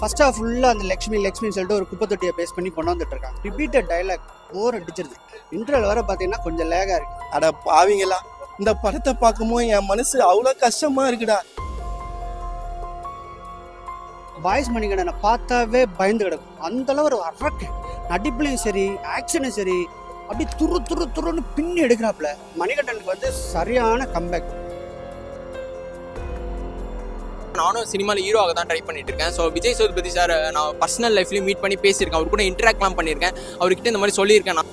First half ஃபுல்லாக அந்த லக்ஷ்மின்னு சொல்லிட்டு ஒரு குப்பை தொட்டியை பேஸ் பண்ணி கொண்டு வந்துட்டு இருக்காங்க. ரிப்பீட்டட் டைலாக் போர் அடிச்சிருது. இன்டர்வல் வர பார்த்தீங்கன்னா கொஞ்சம் லேகா இருக்கு. அட பாவிங்களா, இந்த படத்தை பார்க்கும்போது என் மனசு அவ்வளோ கஷ்டமா இருக்குடா. பாய்ஸ் மணிகண்டனை பார்த்தாவே பயந்து கிடக்கும். அந்த அளவு ஒரு அரக்க நடிப்புலையும் சரி ஆக்ஷனும் சரி அப்படி துருன்னு பின்னி எடுக்கிறாப்புல. மணிகண்டனுக்கு வந்து சரியான கம்பேக். நானும் சினிமாவில் ஹீரோவாக தான் ட்ரை பண்ணிட்டு இருக்கேன். ஸோ விஜய் சேதுபதி சார் நான் பர்சனல் லைஃப்லையும் மீட் பண்ணி பேசியிருக்கேன். அவர் கூட இன்டராக்ட்லாம் பண்ணியிருக்கேன். அவர்கிட்ட இந்த மாதிரி சொல்லியிருக்கேன் நான்.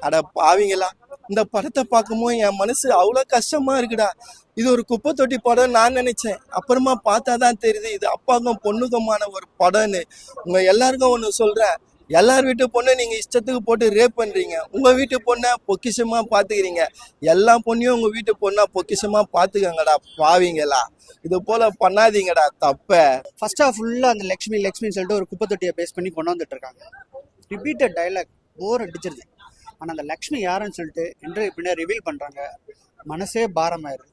அட பாவிங்களா, இந்த படத்தை பார்க்கும்போது என் மனசு அவ்வளோ கஷ்டமா இருக்குடா. இது ஒரு குப்பை தொட்டி படம் நான் நினைச்சேன். அப்புறமா பார்த்தா தான் தெரியுது இது அப்பாவுக்கும் பொண்ணுக்குமான ஒரு படம்னு. உங்க எல்லாருக்கும் ஒன்று சொல்றேன், எல்லார் வீட்டு பொண்ணை நீங்க இஷ்டத்துக்கு போட்டு ரேப் பண்றீங்க. உங்க வீட்டு பொண்ணை பொக்கிஷமா பாத்துக்கிறீங்க. எல்லா பொண்ணையும் உங்க வீட்டு பொண்ணா பொக்கிஷமா பாத்துக்கங்கடா பாவிங்களா. இது போல பண்ணாதீங்கடா தப்ப. ஃபர்ஸ்ட் ஹாஃப் ஃபுல்லாக அந்த லக்ஷ்மின்னு சொல்லிட்டு ஒரு குப்பை தொட்டியை பேஸ் பண்ணி கொண்டு வந்துட்டு இருக்காங்க. ரிப்பீட்டட் டைலாக் போர் அடிச்சிருது. ஆனால் அந்த லக்ஷ்மி யாருன்னு சொல்லிட்டு இன்டர்வியூ பின்னாடி ரிவீல் பண்ணுறாங்க. மனசே பாரமாயிருது.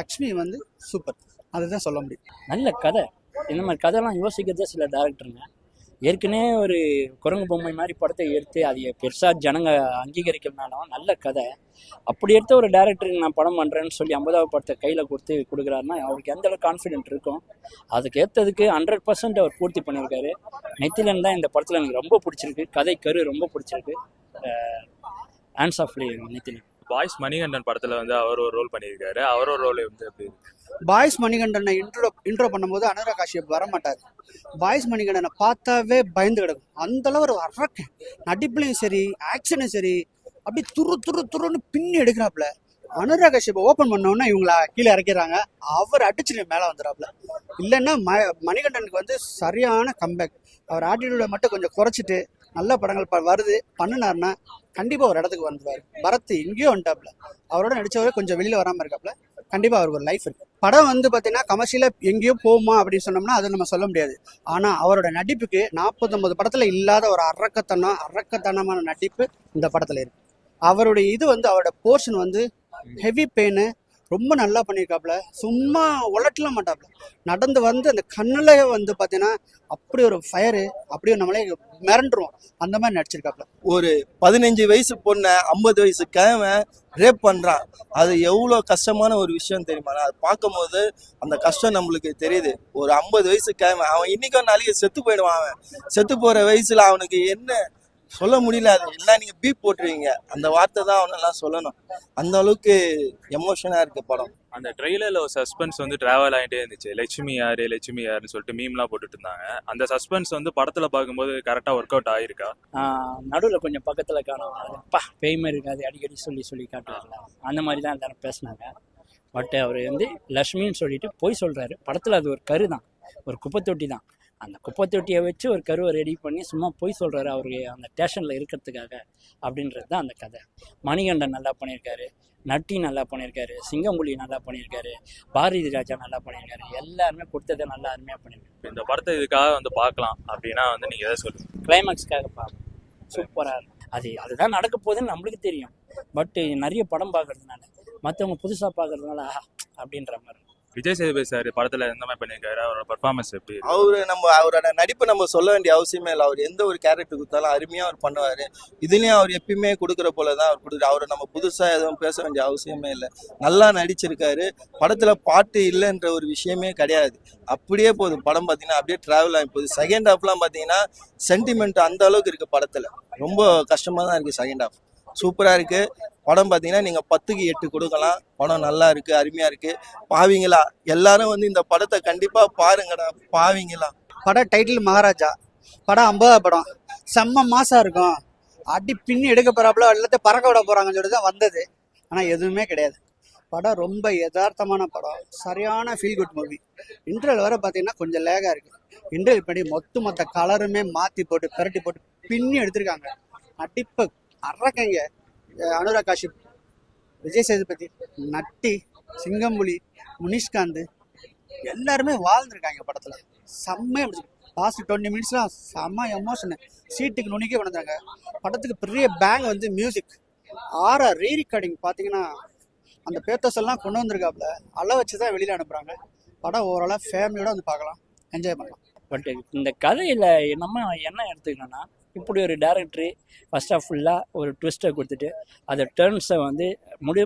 லக்ஷ்மி வந்து சூப்பர், அதுதான் சொல்ல முடியும். நல்ல கதை. இந்த மாதிரி கதைலாம் யோசிக்கிறதே சில டேரக்டருங்க. ஏற்கனவே ஒரு குரங்கு பொம்மை மாதிரி படத்தை எடுத்து அதை பெருசாக ஜனங்க அங்கீகரிக்கிறதுனாலும் நல்ல கதை. அப்படி எடுத்த ஒரு டேரக்டருக்கு நான் படம் பண்ணுறேன்னு சொல்லி 50வது படத்தை கையில் கொடுக்குறாருன்னா அவருக்கு எந்த அளவுக்கு கான்ஃபிடென்ட் இருக்கும். அதுக்கு ஏற்றதுக்கு 100% அவர் பூர்த்தி பண்ணியிருக்காரு. நெத்திலன் தான் இந்த படத்தில் எனக்கு ரொம்ப பிடிச்சிருக்கு. கதை கரு ரொம்ப பிடிச்சிருக்கு. ஹேண்ட்ஸ் ஆஃப் நெத்திலன். பாய்ஸ் மணிகண்டன் படத்துல வந்து அவர் ஒரு ரோல் பண்ணியிருக்காரு. அவரோட ரோல் வந்து எப்படி? பாய்ஸ் மணிகண்டனை இன்ட்ரோ பண்ணும்போது அனுராக் காஷ்யப் வர மாட்டார். பாய்ஸ் மணிகண்டனை பார்த்தாவே பயந்து கிடக்கும். அந்த அளவு ஒரு அரக்க நடிப்புலையும் சரி ஆக்ஷனும் சரி அப்படி துருன்னு பின்னி எடுக்கிறாப்புல. அனுராக் காஷ்யப் ஓப்பன் பண்ணோன்னா இவங்கள கீழே இறக்கிறாங்க. அவர் அடிச்சுட்டு மேலே வந்துடுறாப்புல. இல்லைன்னா மணிகண்டனுக்கு வந்து சரியான கம்பேக். அவர் ஆட்டிடியூடை மட்டும் கொஞ்சம் குறைச்சிட்டு நல்ல படங்கள் வருது பண்ணினார்னா கண்டிப்பாக ஒரு இடத்துக்கு வந்துடுவார். பரத் எங்கேயோ வந்துட்டாப்புல. அவரோட நடிச்சவரே கொஞ்சம் வெளியில் வராமல் இருக்காப்புல. கண்டிப்பாக அவருக்கு ஒரு லைஃப் இருக்கு. படம் வந்து பார்த்தீங்கன்னா கமர்ஷியலாக எங்கேயோ போகுமா அப்படின்னு சொன்னோம்னா அதை நம்ம சொல்ல முடியாது. ஆனால் அவரோட நடிப்புக்கு 40-50 படத்தில் இல்லாத ஒரு அரக்கத்தனமான நடிப்பு இந்த படத்தில் இருக்கு. அவருடைய இது வந்து அவரோட போர்ஷன் வந்து ஹெவி பெயின் ரொம்ப நல்லா பண்ணியிருக்காப்புல. சும்மா உலட்டல மாட்டாப்புல. நடந்து வந்து அந்த கண்ணில் வந்து பார்த்தீங்கன்னா அப்படி ஒரு ஃபயரு, அப்படியே நம்மளே மிரண்டுருவோம். அந்த மாதிரி நடிச்சிருக்காப்புல. ஒரு 15 வயசு பொண்ணை 50 வயசு கிழவன் ரேப் பண்றான். அது எவ்வளோ கஷ்டமான ஒரு விஷயம் தெரியுமா? அது பார்க்கும்போது அந்த கஷ்டம் நம்மளுக்கு தெரியுது. ஒரு 50 வயசு கிழவன் அவன் இன்னைக்கும் நாளைக்கு செத்து போயிடுவான். அவன் செத்து போற வயசுல அவனுக்கு என்ன சொல்ல முடியல. அது எல்லாம் நீங்க பீப் போட்டுருவீங்க. அந்த வார்த்தை தான் அவனெல்லாம் சொல்லணும். அந்த அளவுக்கு எமோஷனா இருக்கு படம். அந்த ட்ரெய்லர்ல ஒரு சஸ்பென்ஸ் வந்து டிராவல் ஆகிட்டே இருந்துச்சு. லட்சுமி யாருன்னு சொல்லிட்டு மீம்லாம் போட்டுட்டு இருந்தாங்க. அந்த சஸ்பென்ஸ் வந்து படத்துல பார்க்கும்போது கரெக்டா ஒர்க் அவுட் ஆயிருக்கா? நடுவில் கொஞ்சம் பக்கத்தில் காணும். பேய் மாதிரி இருக்காது அடிக்கடி சொல்லி காட்டுவாங்க. அந்த மாதிரி தான் எல்லாரும் பேசினாங்க. பட் அவர் வந்து லக்ஷ்மின்னு சொல்லிட்டு போய் சொல்கிறாரு. படத்தில் அது ஒரு கரு தான், ஒரு குப்பை தொட்டி தான். அந்த குப்பை தொட்டியை வச்சு ஒரு கருவை ரெடி பண்ணி சும்மா போய் சொல்கிறாரு அவருக்கு அந்த ஸ்டேஷனில் இருக்கிறதுக்காக. அப்படின்றது தான் அந்த கதை. மணிகண்டன் நல்லா பண்ணியிருக்காரு, நட்டி நல்லா பண்ணியிருக்காரு, சிங்கம்புலி நல்லா பண்ணியிருக்காரு, பாரதி ராஜா நல்லா பண்ணியிருக்காரு. எல்லாருமே கொடுத்ததை நல்லா அருமையாக பண்ணியிருக்காரு. இந்த படத்தை இதுக்காக வந்து பார்க்கலாம் அப்படின்னா வந்து நீங்கள் எதை சொல்லுங்கள்? கிளைமேக்ஸ்க்காக பார்க்கலாம். சூப்பராக இருக்கும். அதுதான் நடக்க போகுதுன்னு நம்மளுக்கு தெரியும். பட் நிறைய படம் பார்க்கறதுனால மற்றவங்க புதுசாக பார்க்கறதுனால அப்படின்ற மாதிரி. விஜய் சேதுபதி சார் படத்துல எந்த மாதிரி பண்ணியிருக்காரு? அவரோட பர்ஃபார்மன்ஸ் எப்படி? அவரோட நடிப்பை நம்ம சொல்ல வேண்டிய அவசியமே இல்லை. அவர் எந்த ஒரு கேரக்டர் கொடுத்தாலும் அருமையாக அவர் பண்ணுவார். இதுலேயும் அவர் எப்பயுமே கொடுக்குற போல தான் அவர் கொடுக்குறாரு. அவரை நம்ம புதுசாக எதுவும் பேச வேண்டிய அவசியமே இல்லை. நல்லா நடிச்சிருக்காரு. படத்தில் பாட்டு இல்லைன்ற ஒரு விஷயமே கிடையாது. அப்படியே போகுது படம். பார்த்தீங்கன்னா அப்படியே ட்ராவல் ஆகி போகுது. செகண்ட் ஹாஃப்லாம் பார்த்தீங்கன்னா சென்டிமெண்ட் அந்த அளவுக்கு இருக்குது படத்தில். ரொம்ப கஷ்டமாக தான் இருக்குது. செகண்ட் ஹாஃப் சூப்பராக இருக்குது. படம் பார்த்தீங்கன்னா நீங்கள் 10க்கு 8 கொடுக்கலாம். படம் நல்லா இருக்குது, அருமையாக இருக்குது. பாவிங்களா எல்லாரும் வந்து இந்த படத்தை கண்டிப்பாக பாருங்கடா பாவிங்களா. படம் டைட்டில் மகாராஜா. படம் 50வது படம். செம்ம மாசா இருக்கும். அடி பின்னி எடுக்க போறாப்புல எல்லாத்தையும் பறக்க விட போறாங்கன்னு சொல்லிட்டு தான் வந்தது. ஆனால் எதுவுமே கிடையாது. படம் ரொம்ப யதார்த்தமான படம். சரியான ஃபீல் குட் மூவி. இன்டர்வல் வர பார்த்தீங்கன்னா கொஞ்சம் லேகா இருக்கு. இன்டர்வல் பண்ணி மொத்த கலருமே மாற்றி போட்டு பெரட்டி போட்டு பின்னி எடுத்திருக்காங்க. நடிப்பு அரக்கங்க. அனுராக் காஷ்யப், விஜய் சேதுபதி, நட்டி, சிங்கம்புலி, முனிஷ்காந்த் எல்லாருமே வாழ்ந்துருக்காங்க படத்தில். செம்மையா லாஸ்ட் 20 மினிட்ஸ்லாம் செம்ம எமோஷனு. சீட்டுக்கு நுனிக்கே கொண்டாங்க. படத்துக்கு பெரிய பேங் வந்து மியூசிக். ரீ ரெக்கார்டிங் பார்த்தீங்கன்னா அந்த பேத்தஸ் எல்லாம் கொண்டு வந்திருக்காப்புல. அள வச்சு தான் வெளியில் அனுப்புகிறாங்க. படம் ஓவராலாக ஃபேமிலியோட வந்து பார்க்கலாம், என்ஜாய் பண்ணலாம். பட் இந்த கதையில் நம்ம என்ன எடுத்துக்கணும்னா, இப்படி ஒரு டேரக்டரு ஃபர்ஸ்ட் ஹாஃப் ஃபுல்லாக ஒரு ட்விஸ்ட்டை கொடுத்துட்டு அதை டேர்ன்ஸை வந்து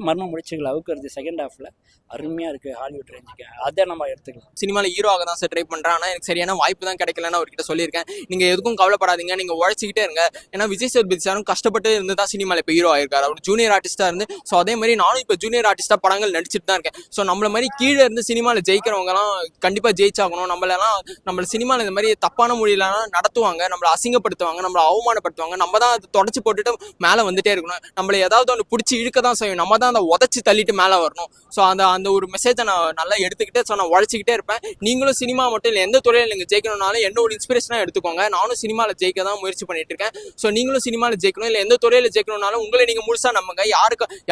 மர்ம முடிச்சுகளை அவுக்கிறது செகண்ட் ஹாஃபில் அருமையாக இருக்குது ஹாலிவுட் ரேஞ்சுக்கு. அதை நம்ம எடுத்துக்கலாம். சினிமாவில் ஹீரோவாக தான் சார் ட்ரை பண்ணுறேன். ஆனால் எனக்கு சரியான வாய்ப்பு தான் கிடைக்கலன்னு அவர்கிட்ட சொல்லியிருக்கேன். நீங்கள் எதுக்கும் கவலைப்படாதீங்க, நீங்கள் உழைச்சிக்கிட்டே இருங்க. ஏன்னா விஜய் சேதுபதி சாரும் கஷ்டப்பட்டு இருந்து தான் சினிமாவில் இப்போ ஹீரோ ஆயிருக்காரு. அவர் ஜூனியர் ஆர்டிஸ்ட்டாக இருந்து, ஸோ அதே மாதிரி நானும் இப்போ ஜூனியர் ஆர்டிஸ்ட்டாக படங்கள் நடிச்சிட்டு தான் இருக்கேன். ஸோ நம்மள மாதிரி கீழே இருந்து சினிமாவில் ஜெயிக்கிறவங்கலாம் கண்டிப்பாக ஜெயிச்சாகணும். நம்மள சினிமாவில் இந்த மாதிரி தப்பான மொழியிலாம் நடத்துவாங்க, நம்மளை அசிங்கப்படுத்துவாங்க, நம்மளை அவமானப்படுத்துவாங்க. நம்ம தான் அதை தொடச்சி போட்டுட்டு மேலே வந்துட்டே இருக்கணும். நம்மளை ஏதாவது ஒன்று பிடிச்சி இழுக்க தான் செய்யும், நம்ம தான் அதை உதச்சி தள்ளிட்டு மேலே வரணும். ஸோ அந்த ஒரு மெசேஜை நான் நல்லா எடுத்துக்கிட்டு, ஸோ நான் உழைச்சிக்கிட்டே இருப்பேன். நீங்களும் சினிமா மட்டும் இல்லை, எந்த துறையில் நீங்கள் ஜெயிக்கணும்னாலும் என்ன ஒரு இன்ஸ்பிரேஷனாக எடுத்துக்கோங்க. நானும் சினிமாவில் ஜெயிக்க தான் முயற்சி பண்ணிட்டு இருக்கேன். ஸோ நீங்களும் சினிமாவில் ஜெயிக்கணும், இல்லை எந்த துறையில் ஜெயிக்கணும்னாலும் உங்களை நீங்கள் முழுசாக நம்புங்க.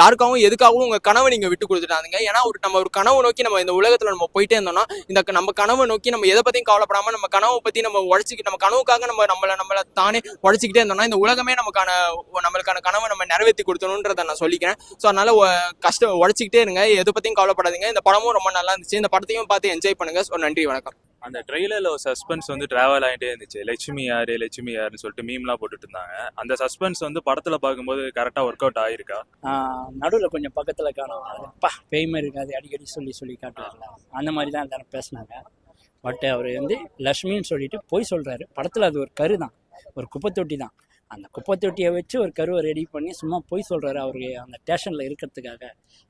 யாருக்காகவும் எதுக்காகவும் உங்கள் கனவை நீங்கள் விட்டு கொடுத்துட்டாங்க. ஏன்னா நம்ம ஒரு கனவை நோக்கி நம்ம இந்த உலகத்தில் நம்ம போயிட்டே இருந்தோம்னா, நம்ம கனவை நோக்கி நம்ம எதை பற்றியும் கவலைப்படாமல் நம்ம கனவை பற்றி நம்ம உழைச்சிக்கிட்டு, நம்ம கனவுக்காக நம்மளை தானே உழைச்சிக்கிட்டே இருந்தோம்னா இந்த உலகமே நம்மளுக்கான கனவை நம்ம நிறைவேற்றி கொடுத்தணுன்றதை நான் சொல்லிக்கிறேன். ஸோ அதனால உழைச்சிக்கிட்டே இருங்க, எதை பற்றியும் கவலைப்படாதீங்க. இந்த படமும் ரொம்ப நல்லா இருந்துச்சு. இந்த படத்தையும் பார்த்து என்ஜாய் பண்ணுங்க. ஸோ நன்றி, வணக்கம். அந்த ட்ரெய்லரில் ஒரு சஸ்பென்ஸ் வந்து ட்ராவல் ஆகிட்டே இருந்துச்சு. லட்சுமி யாருன்னு சொல்லிட்டு மீம்லாம் போட்டுட்டு இருந்தாங்க. அந்த சஸ்பென்ஸ் வந்து படத்தில் பார்க்கும்போது கரெக்டாக ஒர்க் அவுட் ஆகிருக்கா? நடுவில் கொஞ்சம் பக்கத்தில் காணும், அப்பா பேய்மை இருக்காது அடிக்கடி சொல்லி காட்டுவார்ல, அந்த மாதிரி தான் எல்லாரும் பேசினாங்க. பட் அவர் வந்து லக்ஷ்மின்னு சொல்லிட்டு போய் சொல்கிறாரு. படத்தில் அது ஒரு கரு தான், ஒரு குப்பை தொட்டி தான். அந்த குப்பை தொட்டியை வச்சு ஒரு கருவை ரெடி பண்ணி சும்மா போய் சொல்கிறாரு அவருக்கு அந்த ஸ்டேஷனில் இருக்கிறதுக்காக,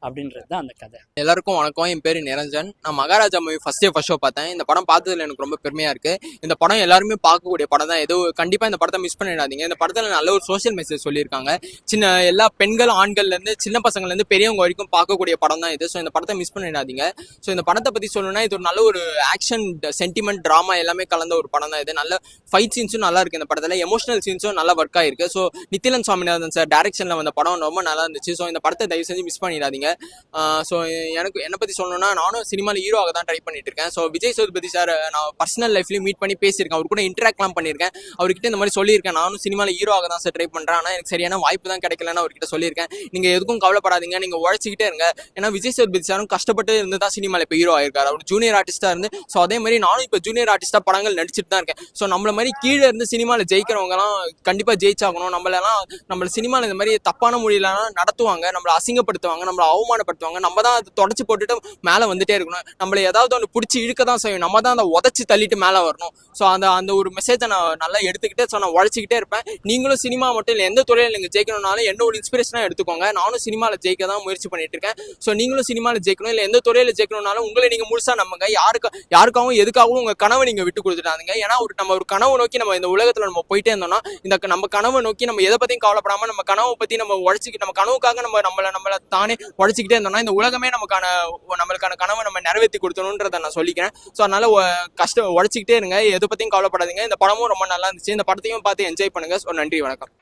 அப்படின்றது தான் அந்த கதை. எல்லாருக்கும் வணக்கம். என் பேர் நிரஞ்சன். நான் மகாராஜா மூவி ஃபர்ஸ்ட் ஷோ பார்த்தேன். இந்த படம் பார்த்ததுல எனக்கு ரொம்ப பெருமையாக இருக்குது. இந்த படம் எல்லாருமே பார்க்கக்கூடிய படம் தான். கண்டிப்பாக இந்த படத்தை மிஸ் பண்ணிடாதீங்க. இந்த படத்தில் நல்ல ஒரு சோஷியல் மெசேஜ் சொல்லியிருக்காங்க. எல்லா பெண்கள் ஆண்கள்லேருந்து சின்ன பசங்கள்லேருந்து பெரியவங்க வரைக்கும் பார்க்கக்கூடிய படம் தான் இது. ஸோ இந்த படத்தை மிஸ் பண்ணிடாதீங்க. ஸோ இந்த படத்தை பற்றி சொல்லணும்னா, இது ஒரு நல்ல ஒரு ஆக்ஷன், சென்டிமெண்ட், ட்ராமா எல்லாமே கலந்த ஒரு படம் தான் இது. நல்ல ஃபைட் சீன்ஸும் நல்லா இருக்குது இந்த படத்தில். எமோஷனல் சீன்ஸும் நல்லா ஒர்க் ஆயிருக்கு. ஸோ நித்திலன் சுவாமிநாதன் சார் டைரக்ஷனில் வந்த படம் ரொம்ப நல்லா இருந்துச்சு. ஸோ இந்த படத்தை தயவு செஞ்சு மிஸ் பண்ணிடாதீங்க. ஸோ என்னை பற்றி சொல்லணும்னா, நானும் சினிமாவில் ஹீரோவாக தான் ட்ரை பண்ணிட்டு இருக்கேன். ஸோ விஜய் சேதுபதி சார் நான் பர்சனல் லைஃப்லையும் மீட் பண்ணி பேசியிருக்கேன். அவர் கூட இன்டராக்ட்லாம் பண்ணியிருக்கேன். அவர்கிட்ட இந்த மாதிரி சொல்லியிருக்கேன், நானும் சினிமாவில் ஹீரோவாக தான் சார் ட்ரை பண்ணுறேன். ஆனால் எனக்கு சரியான வாய்ப்பு தான் கிடைக்கலன்னு அவர்கிட்ட சொல்லியிருக்கேன். நீங்கள் எதுக்கும் கவலைப்படாதீங்க, நீங்கள் உழைச்சிக்கிட்டே இருங்க. ஏன்னா விஜய் சேதுபதி சாரும் கஷ்டப்பட்டு இருந்து தான் சினிமாவில் இப்போ ஹீரோ ஆயிருக்காரு. அவர் ஜூனியர் ஆர்டிஸ்ட்டாக இருந்து, ஸோ அதே மாதிரி நானும் இப்போ ஜூனியர் ஆர்டிஸ்ட்டாக படங்கள் நடிச்சிட்டு தான் இருக்கேன். ஸோ நம்மள மாதிரி கீழே இருந்து சினிமாவில் ஜெயிக்கிறவங்கலாம் கண்டிப்பாக ஜெயிச்சாகணும். நம்மள சினிமாவில் இந்த மாதிரி தப்பான மொழியிலாம் நடத்துவாங்க, நம்மளை அசிங்கப்படுத்துவாங்க, நம்மளை அவமானப்படுத்துவாங்க. நம்ம தான் அதை தொடச்சி போட்டுட்டு மேலே வந்துட்டே இருக்கணும். நம்மளை ஏதாவது ஒன்று பிடிச்சி இழுக்க தான் செய்யும், நம்ம தான் அதை உதச்சி தள்ளிட்டு மேலே வரணும். ஸோ அந்த ஒரு மெசேஜை நான் நல்லா எடுத்துக்கிட்டு, ஸோ நான் உழைச்சிக்கிட்டே இருப்பேன். நீங்களும் சினிமா மட்டும் இல்லை, எந்த துறையில் நீங்கள் ஜெயிக்கணும்னாலும் என்ன ஒரு இன்ஸ்பிரேஷனாக எடுத்துக்கோங்க. நானும் சினிமாவில் ஜெயிக்க தான் முயற்சி பண்ணிட்டு இருக்கேன். ஸோ நீங்களும் சினிமாவில் ஜெயிக்கணும், இல்லை எந்த துறையில் ஜெயிக்கணும்னாலும் உங்களை நீங்கள் முழுசாக நம்புங்க. யாருக்காகவும் எதுக்காகவும் உங்கள் கனவை நீங்கள் விட்டு கொடுத்துட்டாங்க. ஏன்னா நம்ம ஒரு கனவை நோக்கி நம்ம இந்த உலகத்தில் நம்ம போயிட்டே இருந்தோம்னா, நம்ம கனவை நோக்கி நம்ம எதை பற்றியும் கவலைப்படாமல் நம்ம கனவை பற்றி நம்ம உழைச்சிக்கிட்டு, நம்ம கனவுக்காக நம்மளை தானே உழைச்சிக்கிட்டே இருந்தோம்னா இந்த உலகமே நம்மளுக்கான கனவை நம்ம நிறைவேற்றி கொடுத்தணுன்றதை நான் சொல்லிக்கிறேன். ஸோ அதனால உழைச்சிக்கிட்டே இருங்க, எதை பற்றியும் கவலைப்படாதீங்க. இந்த படமும் ரொம்ப நல்லா இருந்துச்சு. இந்த படத்தையும் பார்த்து என்ஜாய் பண்ணுங்க. ஸோ நன்றி, வணக்கம்.